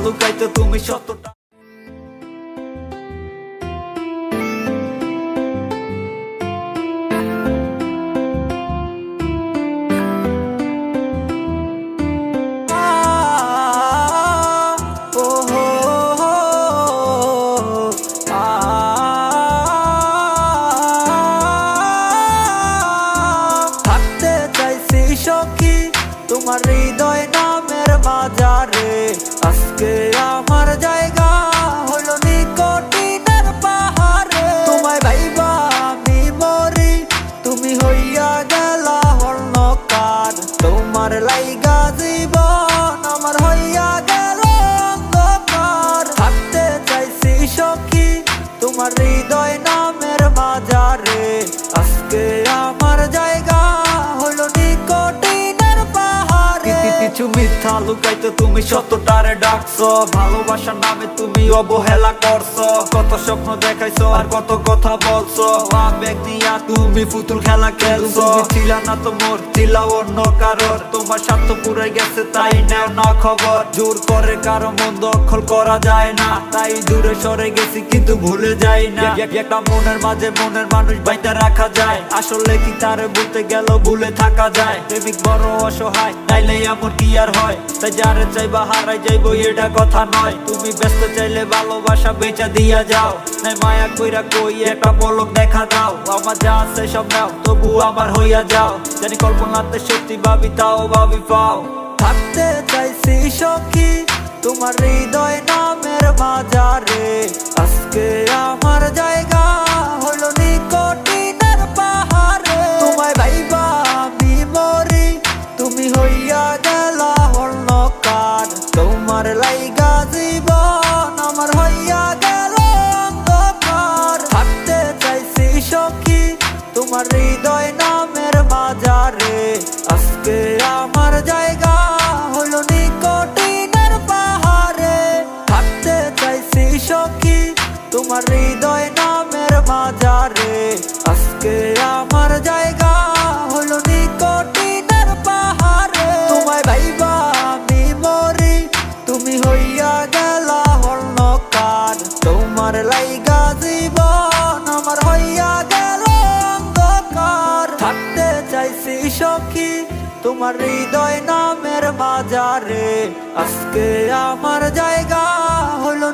লুকাইতে তুমি সত্যটা। সখী তোমার হৃদয় নামের মাজারে, আজকে আমার জায়গা হলো নিকটিনের পাহাড়ে। তোমায় ভাইবা আমি মরি, তুমি হইয়া গেলা হর্ণকার। তোমার লাইগা জীবন আমার হইয়া গেল অন্ধকার। থাকতে চাইছি সখী তোমার হৃদয় নামের মাজারে, আজকে আমার জায়গা হলো নিকটিনের পাহাড়ে। কিছু মিথ্যা লুকাইতে তুমি সত্যটারে ডাকছো, ভালোবাসার নামে তুমি অবহেলা করছো। কত স্বপ্ন দেখাইছো আর কত কথা বলছো, আবেগ দিয়া তুমি পুতুল খেলা খেলছো। ছিলা না তোমার, ছিলা অন্য কারোর, তোমার স্বার্থ পুরে গেছে তাই নেও না খবর। জোর করে কারো মন দখল করা যায় না, তাই দূরে সরে গেছি কিন্তু ভুলে যাই না। একটা মনের মাঝে মনের মানুষ বাইতে রাখা যায়, আসলে কি তারে বলতে গেল ভুলে থাকা যায়। প্রেমিক বড় অসহায়, তাইলে এমন কি আর হয়? তাই যারে চাইবা হারাই যাইবো এটা কথা নয়। তুমি ব্যস্ত চাইলে ভালোবাসা বেচা দিয়া যাও, নাই মায়া কইরা কই একটা পলক দেখা দাও। আমার যা আছে সব নাও, তবু আমার হইয়া যাও। জানি কল্পনাতে সত্যি ভাবি তাও ভাবি পাও। থাকতে চাইছি সখী তোমার হৃদয় নামের মাজারে, আজকে আমার জায়গা হলো নিকটিনের পাহাড়ে। তোমায় ভাইবা আমি মরি, তুমি হইয়া গেলা হর্ণকার। তোমার লাইগা জীবন আমার হইয়া গেল অন্ধকার। থাকতে চাইছি সখী তোমার হৃদয় নামের মাজারে, আজকে আমার জায়গা হলো নিকটিনের পাহাড়ে। থাকতে চাইছি সখী তোমার হৃদয় নামের মাজারে, আজকে আমার জায়গা হলো নিকটিনের পাহাড়ে। তোমায় ভাইবা আমি মরি, তুমি হইয়া গেলা হর্ণকার। তোমার লাইগা জীবন আমার হইয়া গেল অন্ধকার। থাকতে চাইছি সখী তোমার হৃদয় নামের মাজারে, আজকে আমার জায়গা হলো